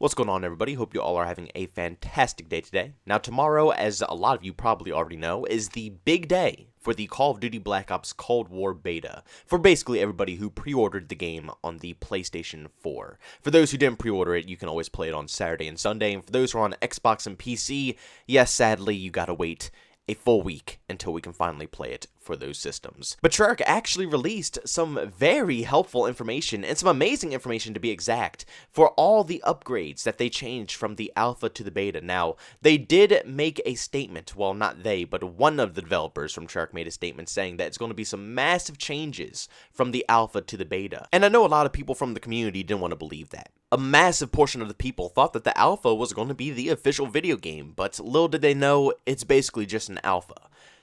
What's going on, everybody? Hope you all are having a fantastic day today. Now, tomorrow, as a lot of you probably already know, is the big day for the Call of Duty Black Ops Cold War beta, for basically everybody who pre-ordered the game on the PlayStation 4. For those who didn't pre-order it, you can always play it on Saturday and Sunday, and for those who are on Xbox and PC, yes, sadly, you gotta wait a full week until we can finally play it for those systems. But Treyarch actually released some very helpful information, and some amazing information to be exact, for all the upgrades that they changed from the alpha to the beta. Now, they did make a statement, well, not they, but one of the developers from Treyarch made a statement saying that it's going to be some massive changes from the alpha to the beta. And I know a lot of people from the community didn't want to believe that. A massive portion of the people thought that the alpha was going to be the official video game, but little did they know, it's basically just an alpha.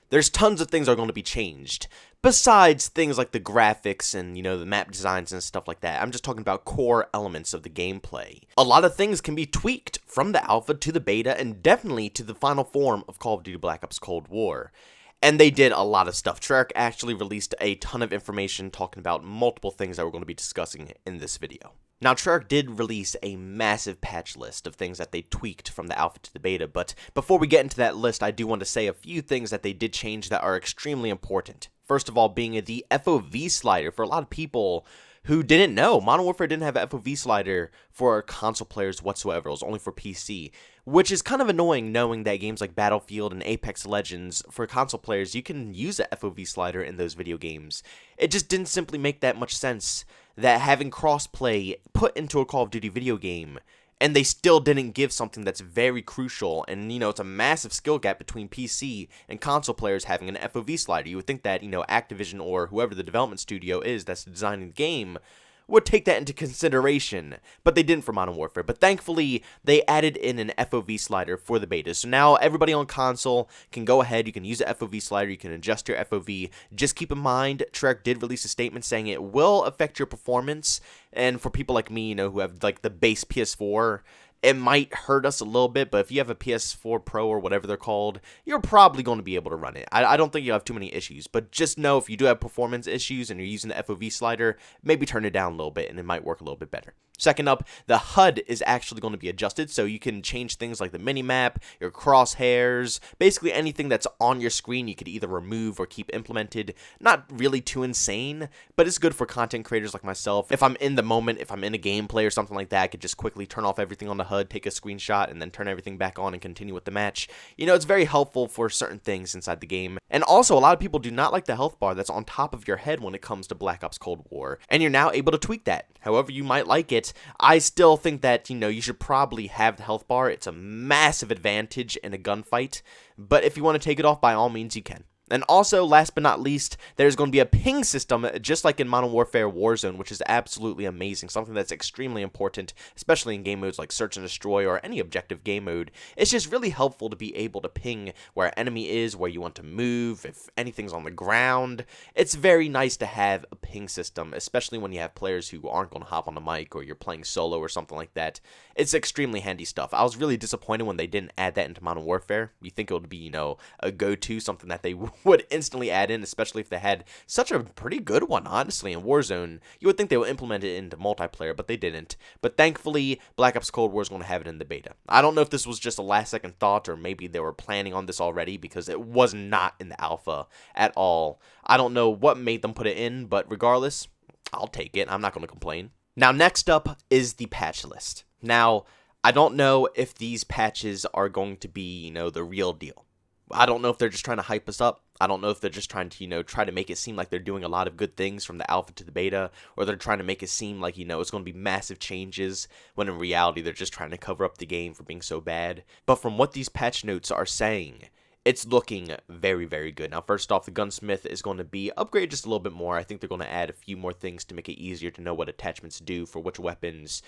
There's tons of things that are going to be changed, besides things like the graphics and, the map designs and stuff like that. I'm just talking about core elements of the gameplay. A lot of things can be tweaked from the alpha to the beta, and definitely to the final form of Call of Duty Black Ops Cold War. And they did a lot of stuff. Treyarch actually released a ton of information talking about multiple things that we're going to be discussing in this video. Now, Treyarch did release a massive patch list of things that they tweaked from the alpha to the beta, but before we get into that list, I do want to say a few things that they did change that are extremely important. First of all, being the FOV slider. For a lot of people who didn't know, Modern Warfare didn't have an FOV slider for console players whatsoever. It was only for PC, which is kind of annoying knowing that games like Battlefield and Apex Legends, for console players, you can use an FOV slider in those video games. It just didn't simply make that much sense that having crossplay put into a Call of Duty video game, and they still didn't give something that's very crucial, and it's a massive skill gap between PC and console players having an FOV slider. You would think that, Activision or whoever the development studio is that's designing the game would take that into consideration, but they didn't for Modern Warfare. But thankfully, they added in an FOV slider for the beta, so now everybody on console can go ahead, you can use the FOV slider, you can adjust your FOV. Just keep in mind, Treyarch did release a statement saying it will affect your performance, and for people like me, who have like the base PS4, it might hurt us a little bit, but if you have a PS4 Pro or whatever they're called, you're probably going to be able to run it. I don't think you'll have too many issues, but just know if you do have performance issues and you're using the FOV slider, maybe turn it down a little bit and it might work a little bit better. Second up, the HUD is actually going to be adjusted, so you can change things like the minimap, your crosshairs, basically anything that's on your screen you could either remove or keep implemented. Not really too insane, but it's good for content creators like myself. If I'm in the moment, if I'm in a gameplay or something like that, I could just quickly turn off everything on the HUD, take a screenshot, and then turn everything back on and continue with the match. It's very helpful for certain things inside the game. And also, a lot of people do not like the health bar that's on top of your head when it comes to Black Ops Cold War, and you're now able to tweak that however you might like it. I still think that, you should probably have the health bar. It's a massive advantage in a gunfight, but if you want to take it off, by all means, you can. And also, last but not least, there's going to be a ping system, just like in Modern Warfare Warzone, which is absolutely amazing, something that's extremely important, especially in game modes like Search and Destroy or any objective game mode. It's just really helpful to be able to ping where an enemy is, where you want to move, if anything's on the ground. It's very nice to have a ping system, especially when you have players who aren't going to hop on the mic or you're playing solo or something like that. It's extremely handy stuff. I was really disappointed when they didn't add that into Modern Warfare. You think it would be, a go-to, something that they would instantly add in, especially if they had such a pretty good one, honestly, in Warzone. You would think they would implement it into multiplayer, but they didn't. But thankfully, Black Ops Cold War is going to have it in the beta. I don't know if this was just a last-second thought, or maybe they were planning on this already, because it was not in the alpha at all. I don't know what made them put it in, but regardless, I'll take it. I'm not going to complain. Now, next up is the patch list. Now, I don't know if these patches are going to be, the real deal. I don't know if they're just trying to hype us up. I don't know if they're just trying to, try to make it seem like they're doing a lot of good things from the alpha to the beta, or they're trying to make it seem like, it's going to be massive changes, when in reality they're just trying to cover up the game for being so bad. But from what these patch notes are saying, it's looking very, very good. Now, first off, the gunsmith is going to be upgraded just a little bit more. I think they're going to add a few more things to make it easier to know what attachments do for which weapons.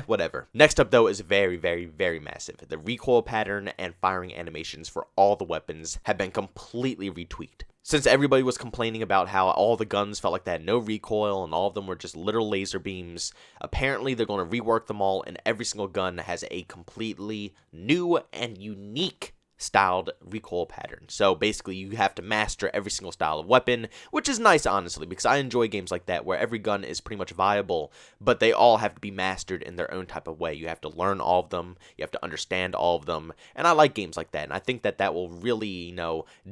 Whatever. Next up, though, is very, very, very massive. The recoil pattern and firing animations for all the weapons have been completely retweaked. Since everybody was complaining about how all the guns felt like they had no recoil and all of them were just literal laser beams, apparently they're going to rework them all, and every single gun has a completely new and unique styled recoil pattern. So basically you have to master every single style of weapon, which is nice honestly, because I enjoy games like that where every gun is pretty much viable, but they all have to be mastered in their own type of way. You have to learn all of them, you have to understand all of them, and I like games like that, and I think that that will really,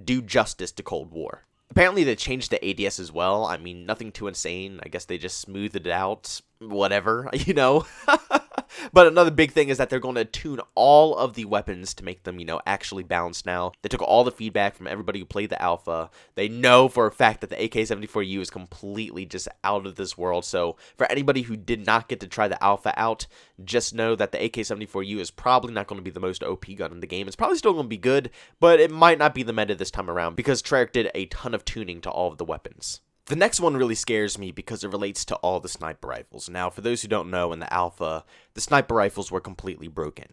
do justice to Cold War. Apparently they changed the ADS as well. I mean, nothing too insane. I guess they just smoothed it out. Whatever, But another big thing is that they're going to tune all of the weapons to make them, actually balanced now. They took all the feedback from everybody who played the alpha. They know for a fact that the AK-74U is completely just out of this world. So for anybody who did not get to try the alpha out, just know that the AK-74U is probably not going to be the most OP gun in the game. It's probably still going to be good, but it might not be the meta this time around because Treyarch did a ton of tuning to all of the weapons. The next one really scares me because it relates to all the sniper rifles. Now, for those who don't know, in the alpha, the sniper rifles were completely broken.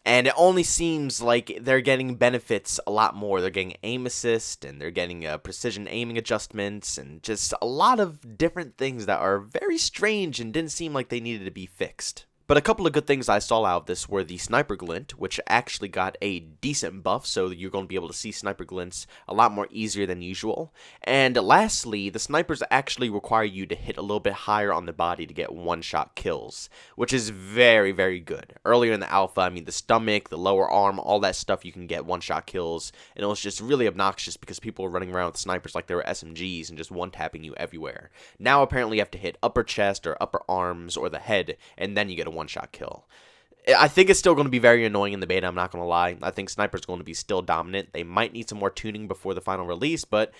And it only seems like they're getting benefits a lot more. They're getting aim assist, and they're getting precision aiming adjustments, and just a lot of different things that are very strange and didn't seem like they needed to be fixed. But a couple of good things I saw out of this were the Sniper Glint, which actually got a decent buff, so you're going to be able to see Sniper Glints a lot more easier than usual. And lastly, the snipers actually require you to hit a little bit higher on the body to get one-shot kills, which is very, very good. Earlier in the alpha, I mean, the stomach, the lower arm, all that stuff, you can get one-shot kills, and it was just really obnoxious because people were running around with snipers like they were SMGs and just one-tapping you everywhere. Now, apparently, you have to hit upper chest or upper arms or the head, and then you get a one-shot kill. I think it's still going to be very annoying in the beta, I'm not going to lie. I think Sniper's going to be still dominant. They might need some more tuning before the final release, but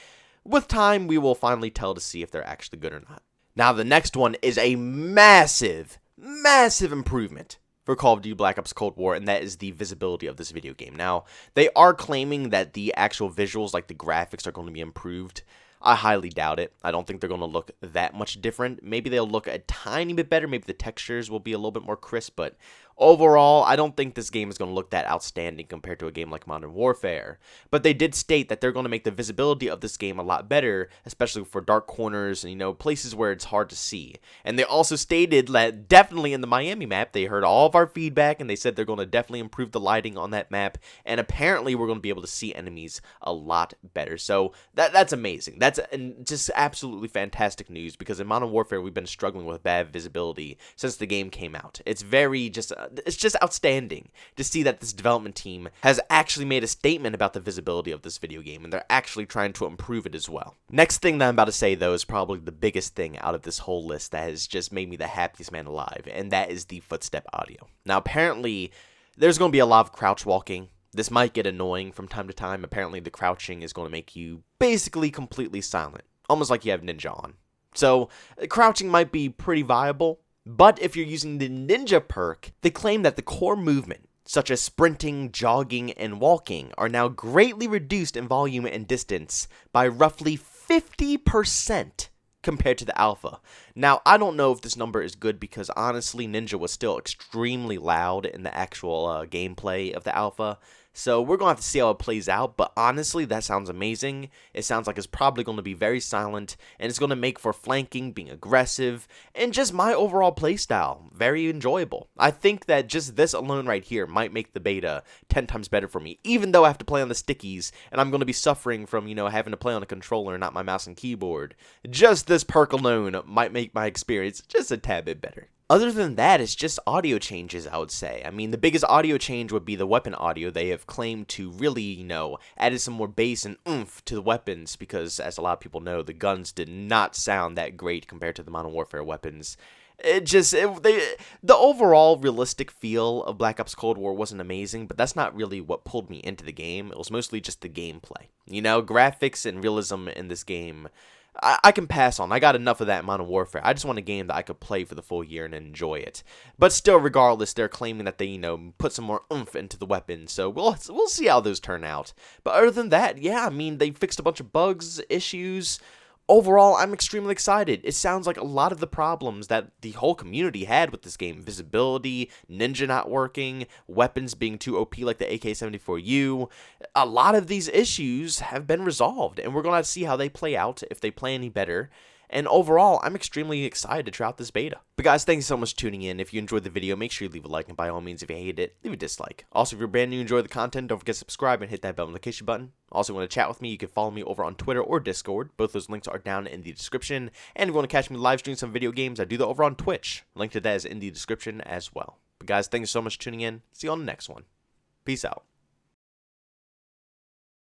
with time, we will finally tell to see if they're actually good or not. Now, the next one is a massive, massive improvement for Call of Duty Black Ops Cold War, and that is the visibility of this video game. Now, they are claiming that the actual visuals, like the graphics, are going to be improved. I highly doubt it. I don't think they're going to look that much different. Maybe they'll look a tiny bit better. Maybe the textures will be a little bit more crisp, but overall, I don't think this game is going to look that outstanding compared to a game like Modern Warfare. But they did state that they're going to make the visibility of this game a lot better, especially for dark corners and, places where it's hard to see. And they also stated that definitely in the Miami map, they heard all of our feedback, and they said they're going to definitely improve the lighting on that map, and apparently we're going to be able to see enemies a lot better. So that's amazing. That's just absolutely fantastic news, because in Modern Warfare, we've been struggling with bad visibility since the game came out. It's just outstanding to see that this development team has actually made a statement about the visibility of this video game, and they're actually trying to improve it as well. Next thing that I'm about to say, though, is probably the biggest thing out of this whole list that has just made me the happiest man alive, and that is the footstep audio. Now, apparently, there's going to be a lot of crouch walking. This might get annoying from time to time. Apparently, the crouching is going to make you basically completely silent, almost like you have Ninja on. So, crouching might be pretty viable. But if you're using the Ninja perk, they claim that the core movement, such as sprinting, jogging, and walking, are now greatly reduced in volume and distance by roughly 50% compared to the alpha. Now, I don't know if this number is good because honestly, Ninja was still extremely loud in the actual gameplay of the alpha. So we're going to have to see how it plays out, but honestly, that sounds amazing. It sounds like it's probably going to be very silent, and it's going to make for flanking, being aggressive, and just my overall playstyle very enjoyable. I think that just this alone right here might make the beta 10 times better for me, even though I have to play on the stickies, and I'm going to be suffering from, having to play on a controller and not my mouse and keyboard. Just this perk alone might make my experience just a tad bit better. Other than that, it's just audio changes, I would say. I mean, the biggest audio change would be the weapon audio. They have claimed to really, added some more bass and oomph to the weapons because, as a lot of people know, the guns did not sound that great compared to the Modern Warfare weapons. The overall realistic feel of Black Ops Cold War wasn't amazing, but that's not really what pulled me into the game. It was mostly just the gameplay. Graphics and realism in this game, I can pass on. I got enough of that in Modern Warfare. I just want a game that I could play for the full year and enjoy it. But still, regardless, they're claiming that they, put some more oomph into the weapons. So we'll see how those turn out. But other than that, yeah, I mean, they fixed a bunch of bugs, issues. Overall, I'm extremely excited. It sounds like a lot of the problems that the whole community had with this game, visibility, Ninja not working, weapons being too OP like the AK-74U, a lot of these issues have been resolved, and we're going to see how they play out, if they play any better. And overall, I'm extremely excited to try out this beta. But guys, thanks so much for tuning in. If you enjoyed the video, make sure you leave a like, and by all means, if you hated it, leave a dislike. Also, if you're brand new and enjoy the content, don't forget to subscribe and hit that bell notification button. Also, if you want to chat with me, you can follow me over on Twitter or Discord. Both those links are down in the description. And if you want to catch me live stream some video games, I do that over on Twitch. Link to that is in the description as well. But guys, thanks so much for tuning in. See you on the next one. Peace out.